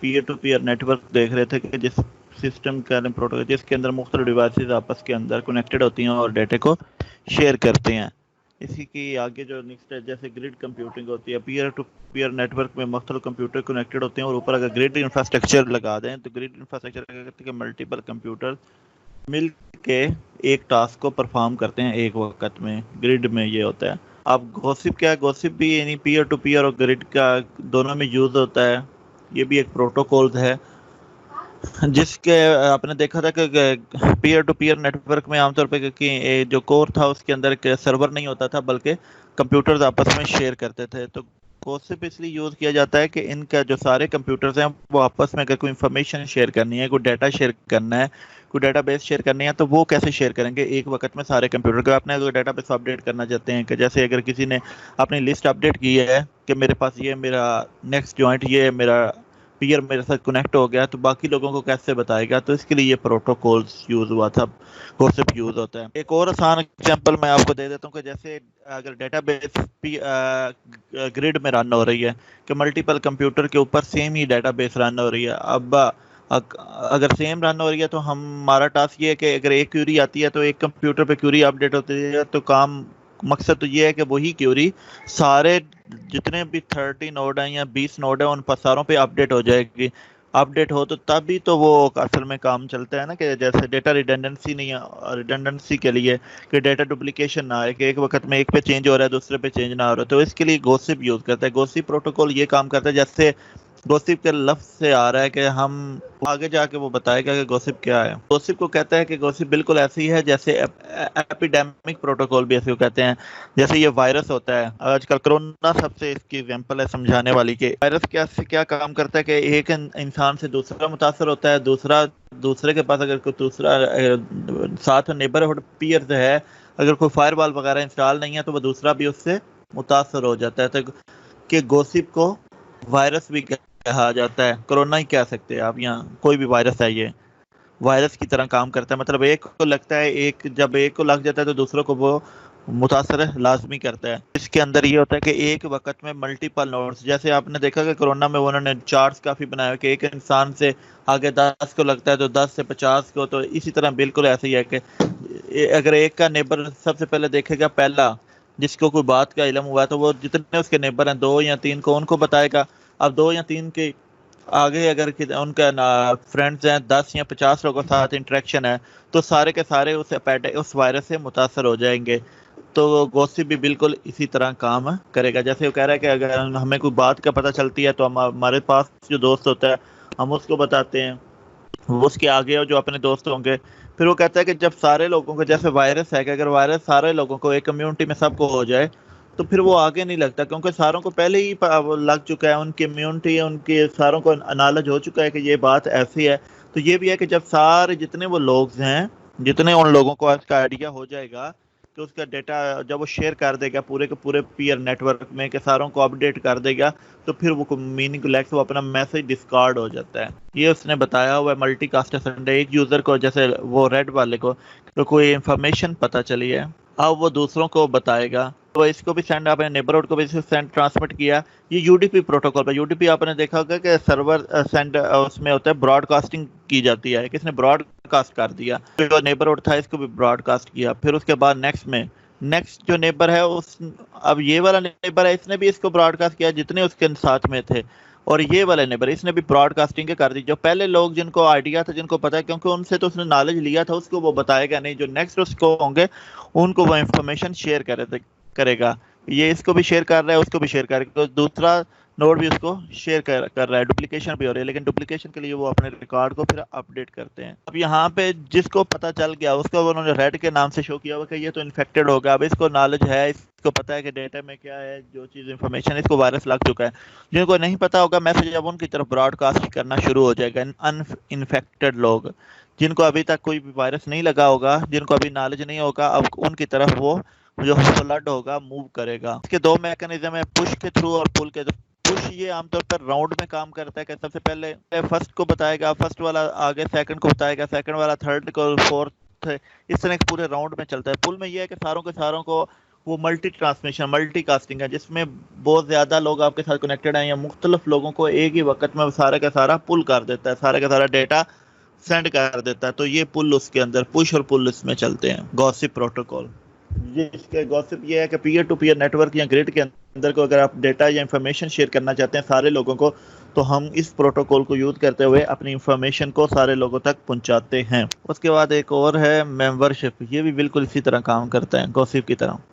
Pair to peer network دیکھ رہے تھے کہ جس سسٹم کا پروٹوکول جس کے اندر مختلف ڈیوائسز آپس کے اندر کنیکٹڈ ہوتی ہیں اور ڈیٹا کو شیئر کرتے ہیں. اسی کی آگے جو نیکسٹ ہے جیسے گریڈ کمپیوٹنگ ہوتی ہے. Peer to peer network میں مختلف کمپیوٹر کنیکٹڈ ہوتے ہیں اور اوپر اگر گریڈ انفراسٹرکچر لگا دیں تو گریڈ انفراسٹرکچر کیا کرتے ہیں کہ ملٹیپل کمپیوٹر مل کے ایک ٹاسک کو پرفارم کرتے ہیں ایک وقت میں. گریڈ میں یہ ہوتا ہے. اب گوسپ کیا ہے؟ گوسپ بھی یعنی پیئر ٹو پیئر اور گریڈ کا دونوں میں یوز ہوتا ہے. یہ بھی ایک پروٹوکول ہے جس کے آپ نے دیکھا تھا کہ peer to peer network میں عام طور پہ جو کور تھا اس کے اندر ایک سرور نہیں ہوتا تھا بلکہ کمپیوٹرز آپس میں شیئر کرتے تھے. تو گوسپ اس لیے یوز کیا جاتا ہے کہ ان کا جو سارے کمپیوٹرز ہیں وہ آپس میں اگر کوئی انفارمیشن شیئر کرنی ہے, کوئی ڈیٹا شیئر کرنا ہے, کوئی ڈیٹا بیس شیئر کرنی ہے تو وہ کیسے شیئر کریں گے ایک وقت میں سارے کمپیوٹر کو. آپ نے اگر ڈیٹا بیس اپڈیٹ کرنا چاہتے ہیں کہ جیسے اگر کسی نے اپنی لسٹ اپڈیٹ کی ہے کہ میرے پاس یہ میرا نیکسٹ جوائنٹ یہ میرا پیئر میرے ساتھ کنیکٹ ہو گیا تو باقی لوگوں کو کیسے بتائے گا, تو اس کے لیے یہ پروٹوکولز یوز ہوا تھا, گوسپ یوز ہوتا ہے. ایک اور آسان ایگزامپل میں آپ کو دے دیتا ہوں کہ جیسے اگر ڈیٹا بیس گریڈ میں رن ہو رہی ہے کہ ملٹیپل کمپیوٹر کے اوپر سیم ہی ڈیٹا بیس رن ہو رہی ہے. اب اگر سیم رن ہو رہی ہے تو ہمارا ٹاسک یہ ہے کہ اگر ایک کیوری آتی ہے تو ایک کمپیوٹر پہ کیوری اپڈیٹ ہوتی ہے تو مقصد تو یہ ہے کہ وہی کیوری سارے جتنے بھی 30 نوڈ ہیں یا 20 نوڈ ہیں ان پر ساروں پہ اپڈیٹ ہو جائے گی. اپڈیٹ ہو تو تبھی تو وہ اصل میں کام چلتا ہے نا, کہ جیسے ڈیٹا ریڈنڈنسی نہیں ہے, ریڈنڈنسی کے لیے کہ ڈیٹا ڈپلیکیشن نہ آئے کہ ایک وقت میں ایک پہ چینج ہو رہا ہے دوسرے پہ چینج نہ ہو رہا ہے. تو اس کے لیے گوسپ یوز کرتا ہے. گوسپ پروٹوکول یہ کام کرتا ہے جیسے گوسپ کے لفظ سے آ رہا ہے کہ ہم آگے جا کے وہ بتائے گا کہ گوسپ کیا ہے. گوسپ کو کہتا ہے کہ گوسپ بالکل ایسی ہے جیسے ایپیڈیمک پروٹوکول بھی ایسے کو کہتے ہیں. جیسے یہ وائرس ہوتا ہے آج کل کرونا سب سے اس کی ایگزامپل ہے سمجھانے والی کہ وائرس کیا کام کرتا ہے کہ ایک انسان سے دوسرا متاثر ہوتا ہے, دوسرے کے پاس اگر کوئی دوسرا ساتھ نیبرہڈ پیئرز ہے اگر کوئی فائر وال وغیرہ انسٹال نہیں ہے تو وہ دوسرا بھی اس سے متاثر ہو جاتا ہے. تو کہ گوسپ کو وائرس بھی کہا جاتا ہے. کرونا ہی کہہ سکتے ہیں آپ, یہاں کوئی بھی وائرس ہے یہ وائرس کی طرح کام کرتا ہے. مطلب ایک کو لگتا ہے جب ایک کو لگ جاتا ہے تو دوسروں کو وہ متاثر لازمی کرتا ہے. اس کے اندر یہ ہوتا ہے کہ ایک وقت میں ملٹیپل نوڈز, جیسے آپ نے دیکھا کہ کرونا میں انہوں نے چارٹس کافی بنایا کہ ایک انسان سے آگے 10 کو لگتا ہے تو 10 سے 50 کو, تو اسی طرح بالکل ایسے ہی ہے کہ اگر ایک کا نیبر سب سے پہلے دیکھے گا پہلا جس کو کوئی بات کا علم ہوا ہے تو وہ جتنے اس کے نیبر ہیں 2 یا 3 کو ان کو بتائے گا. اب 2 یا 3 کے آگے اگر ان کا فرینڈز ہیں 10 یا 50 لوگوں کے ساتھ انٹریکشن ہے تو سارے کے سارے اس وائرس سے متاثر ہو جائیں گے. تو گوسپ بھی بالکل اسی طرح کام کرے گا. جیسے وہ کہہ رہا ہے کہ اگر ہمیں کوئی بات کا پتہ چلتی ہے تو ہمارے پاس جو دوست ہوتا ہے ہم اس کو بتاتے ہیں, وہ اس کے آگے جو اپنے دوست ہوں گے. پھر وہ کہتا ہے کہ جب سارے لوگوں کو, جیسے وائرس ہے کہ اگر وائرس سارے لوگوں کو ایک کمیونٹی میں سب کو ہو جائے تو پھر وہ آگے نہیں لگتا کیونکہ ساروں کو پہلے ہی لگ چکا ہے, ان کی امیونٹی ان کے ساروں کو نالج ہو چکا ہے کہ یہ بات ایسی ہے. تو یہ بھی ہے کہ جب سارے جتنے وہ لوگ ہیں جتنے ان لوگوں کو اس کا آئیڈیا ہو جائے گا کہ اس کا ڈیٹا جب وہ شیئر کر دے گا پورے کے پورے پیئر نیٹ ورک میں کہ ساروں کو اپڈیٹ کر دے گا تو پھر وہ میننگ لیکس وہ اپنا میسج ڈسکارڈ ہو جاتا ہے. یہ اس نے بتایا ہوا ہے ملٹی کاسٹ سنڈے. ایک یوزر کو جیسے وہ ریڈ والے کو تو کوئی انفارمیشن پتہ چلی ہے اب وہ دوسروں کو بتائے گا, تو اس کو بھی سینڈ آپ نے نیبرہڈ کو بھی سینڈ ٹرانسمٹ کیا. یہ یو ڈی پی پروٹوکول ہے. یو ڈی پی آپ نے دیکھا ہوگا کہ سرور سینڈ اس میں ہوتا ہے براڈ کاسٹنگ کی جاتی ہے, کس نے براڈ کاسٹ کر دیا, جو نیبرہڈ تھا اس کو بھی براڈ کاسٹ کیا. پھر اس کے بعد نیکسٹ جو نیبر ہے اب یہ والا نیبر ہے اس نے بھی اس کو براڈ کاسٹ کیا جتنے اس کے ساتھ میں تھے, اور یہ والے نیبر اس نے بھی براڈ کاسٹنگ کر دی. جو پہلے لوگ جن کو آئیڈیا تھا جن کو پتا ہے کیونکہ ان سے تو اس نے نالج لیا تھا اس کو وہ بتائے گا نہیں, جو نیکسٹ اس کو ہوں گے ان کو وہ انفارمیشن شیئر کرے گا. یہ اس کو بھی شیئر کر رہا ہے اس کو بھی شیئر کر رہا ہے, دوسرا نوڈ بھی اس کو شیئر کر رہا ہے. ڈپلیکیشن بھی ہو رہی ہے لیکن ڈپلیکیشن کے لیے وہ اپنے ریکارڈ کو پھر اپڈیٹ کرتے ہیں. اب یہاں پہ جس کو پتہ چل گیا اس کو انہوں نے ریڈ کے نام سے شو کیا ہوا کہ یہ تو انفیکٹڈ ہوگا. اب اس کو نالج ہے, اس کو پتا ہے کہ ڈیٹا میں کیا ہے, جو چیز انفارمیشن اس کو وائرس لگ چکا ہے. جن کو نہیں پتا ہوگا میسج اب ان کی طرف براڈ کاسٹ کرنا شروع ہو جائے گا. انفیکٹڈ لوگ جن کو ابھی تک کوئی بھی وائرس نہیں لگا ہوگا, جن کو ابھی نالج نہیں ہوگا, اب ان کی طرف وہ جو فلڈ ہوگا موو کرے گا. اس کے 2 میکانزم ہیں, پش کے تھرو اور پل کے تھرو. پش یہ عام طور پر راؤنڈ میں کام کرتا ہے کہ سب سے پہلے فرسٹ کو بتائے گا, فرسٹ والا آگے سیکنڈ کو بتائے گا, سیکنڈ والا تھرڈ کو, فورتھ, اس طرح پورے راؤنڈ میں چلتا ہے. پل میں یہ ہے کہ ساروں کے ساروں کو وہ ملٹی ٹرانسمیشن ملٹی کاسٹنگ ہے، جس میں بہت زیادہ لوگ آپ کے ساتھ کنیکٹڈ ہیں یا مختلف لوگوں کو ایک ہی وقت میں سارا کا سارا پل کر دیتا ہے، سارا کا سارا ڈیٹا سینڈ کر دیتا ہے. تو یہ پل اس کے اندر پش اور پل اس میں چلتے ہیں گوسپ پروٹوکول. جس کے گوسپ یہ ہے کہ peer to peer network یا گریڈ کے اندر کو اگر آپ ڈیٹا یا انفارمیشن شیئر کرنا چاہتے ہیں سارے لوگوں کو، تو ہم اس پروٹوکول کو یوز کرتے ہوئے اپنی انفارمیشن کو سارے لوگوں تک پہنچاتے ہیں. اس کے بعد ایک اور ہے ممبرشپ، یہ بھی بالکل اسی طرح کام کرتا ہے گوسپ کی طرح.